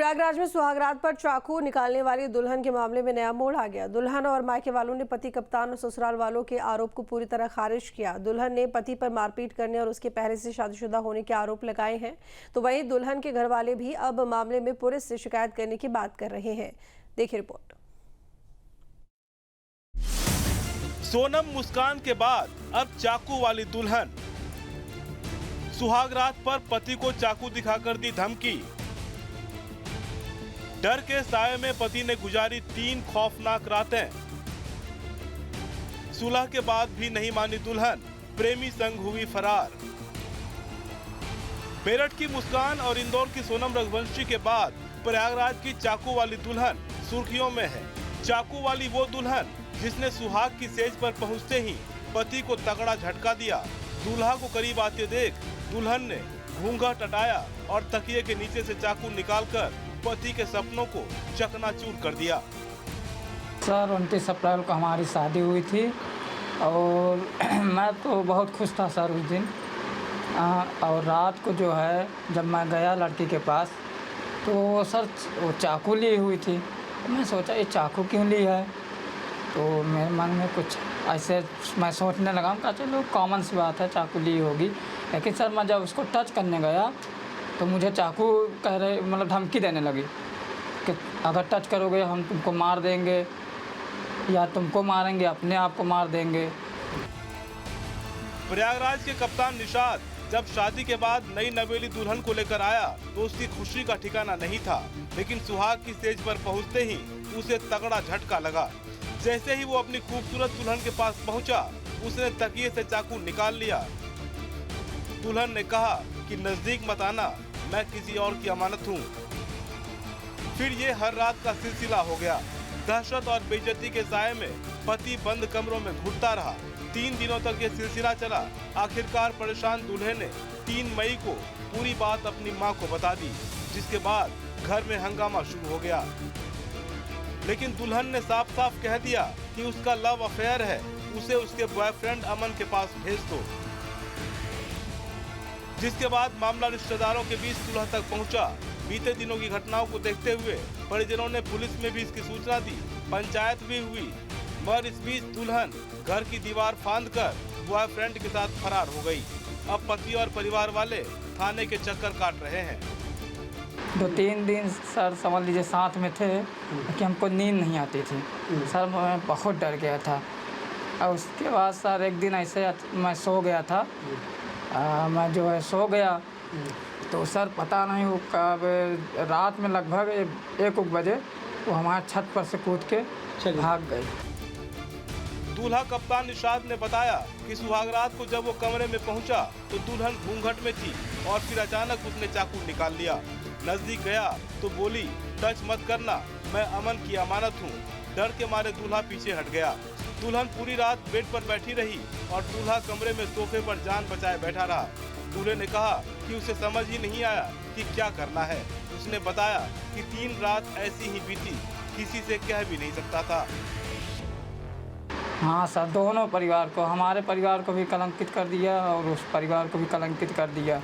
प्रयागराज में सुहागरात पर चाकू निकालने वाली दुल्हन के मामले में नया मोड़ आ गया। दुल्हन और मायके वालों ने पति कप्तान और ससुराल वालों के आरोप को पूरी तरह खारिज किया। दुल्हन ने पति पर मारपीट करने और उसके पहले से शादीशुदा होने के आरोप लगाए हैं, तो वहीं दुल्हन के घर वाले भी अब मामले में पुलिस से शिकायत करने की बात कर रहे हैं। देखिए रिपोर्ट। सोनम मुस्कान के बाद अब चाकू वाली दुल्हन। सुहागरात पर पति को चाकू दिखाकर दी धमकी। डर के साए में पति ने गुजारी 3 खौफनाक रातें। सुलह के बाद भी नहीं मानी दुल्हन, प्रेमी संग हुई फरार। मेरठ की मुस्कान और इंदौर की सोनम रघुवंशी के बाद प्रयागराज की चाकू वाली दुल्हन सुर्खियों में है। चाकू वाली वो दुल्हन जिसने सुहाग की सेज पर पहुंचते ही पति को तगड़ा झटका दिया। दूल्हा को करीब आते देख दुल्हन ने घूंघट हटाया और तकिए के नीचे से चाकू निकालकर पति के सपनों को चकनाचूर कर दिया। सर 29 अप्रैल को हमारी शादी हुई थी और मैं तो बहुत खुश था सर उस दिन। और रात को जो है जब मैं गया लड़की के पास तो सर वो चाकू ली हुई थी। मैं सोचा ये चाकू क्यों ली है, तो मेरे मन में कुछ ऐसे मैं सोचने लगा कि चलो कॉमन सी बात है, चाकू ली होगी। लेकिन सर मैं जब उसको टच करने गया तो मुझे चाकू कह रहे मतलब धमकी देने लगी कि अगर टच करोगे हम तुमको मार देंगे या तुमको मारेंगे, अपने आप को मार देंगे। प्रयागराज के कप्तान निषाद जब शादी के बाद नई नवेली दुल्हन को लेकर आया तो उसकी खुशी का ठिकाना नहीं था, लेकिन सुहाग की स्टेज पर पहुंचते ही उसे तगड़ा झटका लगा। जैसे ही वो अपनी खूबसूरत दुल्हन के पास पहुंचा, उसने तकिए से चाकू निकाल लिया। दुल्हन ने कहा कि नजदीक मत आना, मैं किसी और की अमानत हूँ। फिर ये हर रात का सिलसिला हो गया। दहशत और बेइज्जती के साए में पति बंद कमरों में घुटता रहा। 3 दिनों तक ये सिलसिला चला। आखिरकार परेशान दूल्हे ने 3 मई को पूरी बात अपनी मां को बता दी, जिसके बाद घर में हंगामा शुरू हो गया। लेकिन दुल्हन ने साफ साफ कह दिया कि उसका लव अफेयर है, उसे उसके बॉयफ्रेंड अमन के पास भेज दो। जिसके बाद मामला रिश्तेदारों के बीच सुलह तक पहुंचा। बीते दिनों की घटनाओं को देखते हुए परिजनों ने पुलिस में भी इसकी सूचना दी, पंचायत भी हुई। मगर इस बीच दुल्हन घर की दीवार फांदकर बॉयफ्रेंड के साथ फरार हो गई। अब पति और परिवार वाले थाने के चक्कर काट रहे हैं। 2-3 दिन सर समझ लीजिए साथ में थे कि हमको नींद नहीं आती थी सर, मैं बहुत डर गया था। और उसके बाद सर एक दिन ऐसे मैं सो गया था, मैं जो है सो गया तो सर पता नहीं वो कब रात में लगभग 1 बजे वो हमारे छत पर से कूद के भाग गए। दूल्हा कप्तान निषाद ने बताया कि सुहागरात को जब वो कमरे में पहुंचा तो दुल्हन घूंघट में थी और फिर अचानक उसने चाकू निकाल लिया। नजदीक गया तो बोली, टच मत करना, मैं अमन की अमानत हूँ। डर के मारे दूल्हा पीछे हट गया। दुल्हन पूरी रात बेड पर बैठी रही और दूल्हा कमरे में सोफे पर जान बचाए बैठा रहा। दूल्हे ने कहा कि उसे समझ ही नहीं आया कि क्या करना है। उसने बताया कि 3 रात ऐसी ही बीती, किसी से कह भी नहीं सकता था। हाँ सर, दोनों परिवार को, हमारे परिवार को भी कलंकित कर दिया और उस परिवार को भी कलंकित कर दिया।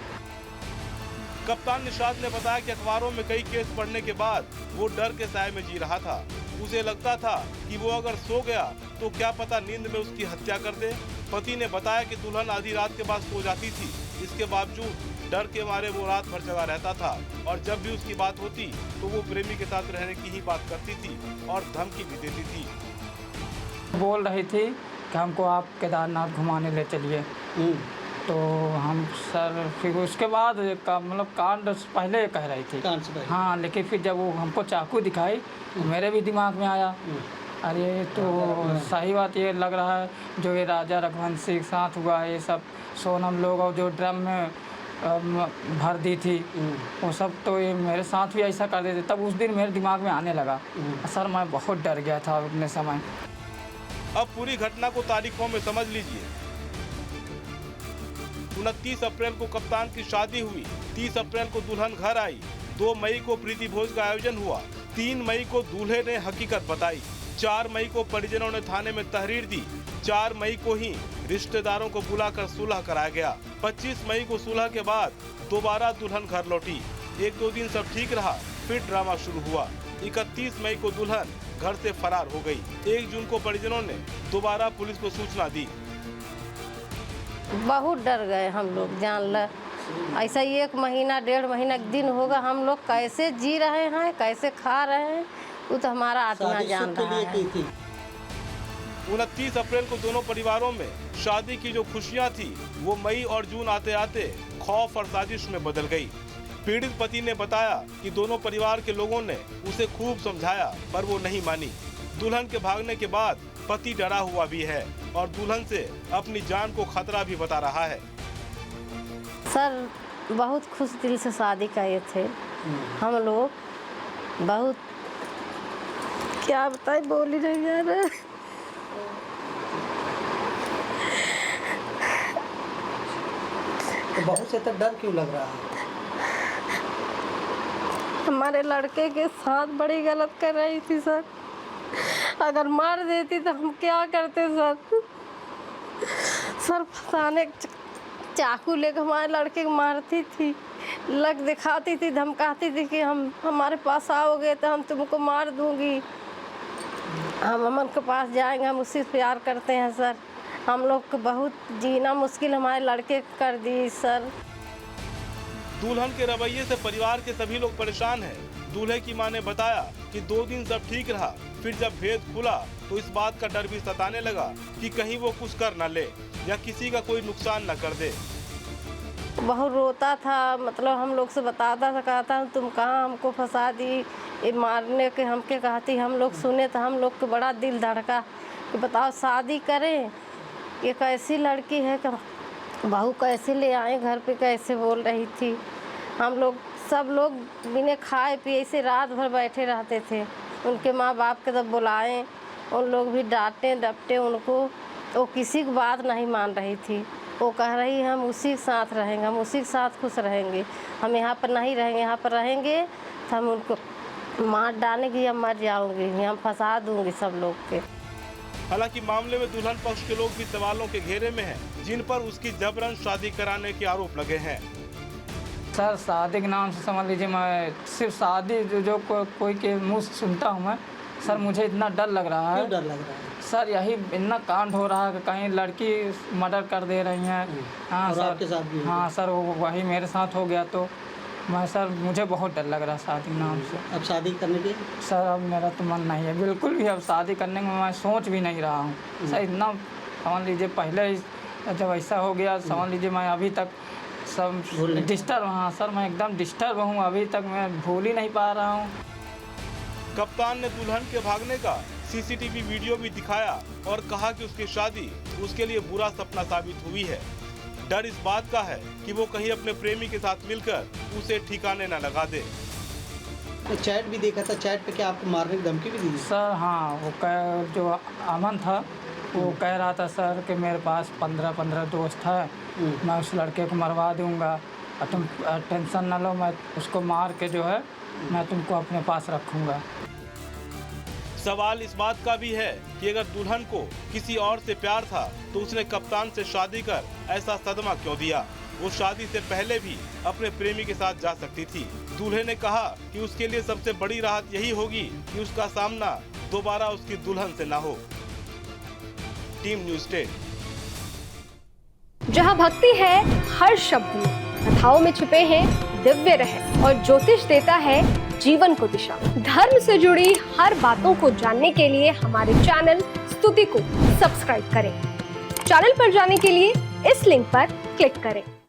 कप्तान निषाद ने बताया कि अखबारों में कई केस पढ़ने के बाद वो डर के साए में जी रहा था। उसे लगता था कि वो अगर सो गया तो क्या पता नींद में उसकी हत्या कर दे। पति ने बताया कि दुल्हन आधी रात के बाद सो जाती थी, इसके बावजूद डर के मारे वो रात भर जगा रहता था और जब भी उसकी बात होती तो वो प्रेमी के साथ रहने की ही बात करती थी और धमकी भी देती थी। बोल रही थी कि हमको आप केदारनाथ घुमाने ले चलिए, तो हम सर फिर उसके बाद का मतलब कांड पहले कह रही थी। हाँ, लेकिन फिर जब वो हमको चाकू दिखाई तो मेरे भी दिमाग में आया, अरे तो सही बात ये लग रहा है जो ये राजा रघुवंशी के साथ हुआ है, ये सब सोनम लोग और जो ड्रम में भर दी थी वो सब, तो ये मेरे साथ भी ऐसा कर देते। तब उस दिन मेरे दिमाग में आने लगा। सर मैं बहुत डर गया था उतने समय। अब पूरी घटना को तारीखों में समझ लीजिए। 29 अप्रैल को कप्तान की शादी हुई, 30 अप्रैल को दुल्हन घर आई, 2 मई को प्रीति भोज का आयोजन हुआ, 3 मई को दूल्हे ने हकीकत बताई, 4 मई को परिजनों ने थाने में तहरीर दी, 4 मई को ही रिश्तेदारों को बुलाकर सुलह कराया गया। 25 मई को सुलह के बाद दोबारा दुल्हन घर लौटी। 1-2 दिन सब ठीक रहा, फिर ड्रामा शुरू हुआ। 31 मई को दुल्हन घर से फरार हो गई। 1 जून को परिजनों ने दोबारा पुलिस को सूचना दी। बहुत डर गए हम लोग, जान ल ऐसा 1 महीना 1.5 महीना दिन होगा, हम लोग कैसे जी रहे हैं, कैसे खा रहे हैं, वो तो हमारा आत्मा जान रहा है। 29 अप्रैल को दोनों परिवारों में शादी की जो खुशियां थी वो मई और जून आते आते खौफ और साजिश में बदल गई। पीड़ित पति ने बताया कि दोनों परिवार के लोगों ने उसे खूब समझाया पर वो नहीं मानी। दुल्हन के भागने के बाद पति डरा हुआ भी है और दुल्हन से अपनी जान को खतरा भी बता रहा है। सर बहुत खुश दिल से शादी किए थे हम लोग, बहुत क्या बताए, बोल ही नहीं जा रहा। तो बहुत से तक डर क्यों लग रहा है? हमारे लड़के के साथ बड़ी गलत कर रही थी सर, अगर मार देती तो हम क्या करते सर। सर फंसाने चाकू लेकर हमारे लड़के को मारती थी, लग दिखाती थी, धमकाती थी कि हम हमारे पास आओगे तो हम तुमको मार दूंगी, हम अमन के पास जाएंगे, हम उससे प्यार करते हैं सर। हम लोग को बहुत जीना मुश्किल हमारे लड़के कर दी सर। दुल्हन के रवैये से परिवार के सभी लोग परेशान हैं। दूल्हे की मां ने बताया कि 2 दिन सब ठीक रहा, फिर जब भेद खुला तो इस बात का डर भी सताने लगा कि कहीं वो कुछ कर न ले या किसी का कोई नुकसान न कर दे। बहुत रोता था, मतलब हम लोग से बताता था, कहता तुम कहाँ हमको फंसा दी, ये मारने के हमके कहती। हम लोग सुने तो हम लोग को बड़ा दिल धड़का कि बताओ शादी करें, ये कैसी लड़की है, बहू कैसे ले आए घर पे, कैसे बोल रही थी। हम लोग सब लोग बिना खाए पिए से रात भर बैठे रहते थे। उनके माँ बाप के तब बुलाएं, उन लोग भी डांटे डपटे उनको, वो किसी की बात नहीं मान रही थी। वो कह रही हम उसी के साथ रहेंगे, हम उसी के साथ खुश रहेंगे, हम यहाँ पर नहीं रहेंगे, यहाँ पर रहेंगे तो हम उनको मार डालेंगे या मर जाऊँगी, हम फंसा दूँगी सब लोग के। हालांकि मामले में दुल्हन पक्ष के लोग भी सवालों के घेरे में हैं, जिन पर उसकी जबरन शादी कराने के आरोप लगे हैं। सर शादी के नाम से समझ लीजिए, मैं सिर्फ शादी जो कोई के मुंह से सुनता हूँ मैं, सर मुझे इतना डर लग रहा है। क्यों डर लग रहा है? सर यही इतना कांड हो रहा है कि कहीं लड़की मर्डर कर दे रही हैं। हाँ और सर, आपके साथ भी? हाँ सर, वही मेरे साथ हो गया तो मैं सर मुझे बहुत डर लग रहा है शादी के नाम से। अब शादी करने के? सर अब मेरा तो मन नहीं है बिल्कुल भी, अब शादी करने में मैं सोच भी नहीं रहा हूँ सर। इतना समझ लीजिए पहले जब ऐसा हो गया, समझ लीजिए मैं अभी तक सब डिस्टर्ब, हाँ सर मैं एकदम डिस्टर्ब हूँ, अभी तक मैं भूल ही नहीं पा रहा हूँ। कप्तान ने दुल्हन के भागने का सीसीटीवी वीडियो भी दिखाया और कहा कि उसकी शादी उसके लिए बुरा सपना साबित हुई है। डर इस बात का है कि वो कहीं अपने प्रेमी के साथ मिलकर उसे ठिकाने न लगा दे। तो चैट भी देखा था, चैट पे क्या आपको मारने की धमकी भी दी थी? सर हाँ, वो जो अमन था वो कह रहा था सर कि मेरे पास 15 दोस्त है, मैं उस लड़के को मरवा दूंगा और तुम टेंशन न लो, मैं उसको मार के जो है मैं तुमको अपने पास रखूंगा। सवाल इस बात का भी है कि अगर दुल्हन को किसी और से प्यार था तो उसने कप्तान से शादी कर ऐसा सदमा क्यों दिया। वो शादी से पहले भी अपने प्रेमी के साथ जा सकती थी। दूल्हे ने कहा कि उसके लिए सबसे बड़ी राहत यही होगी कि उसका सामना दोबारा उसकी दुल्हन से ना हो। Team news 10। जहां भक्ति है हर शब्द में, कथाओं में छुपे हैं दिव्य रहस्य और ज्योतिष देता है जीवन को दिशा। धर्म से जुड़ी हर बातों को जानने के लिए हमारे चैनल स्तुति को सब्सक्राइब करें। चैनल पर जाने के लिए इस लिंक पर क्लिक करें।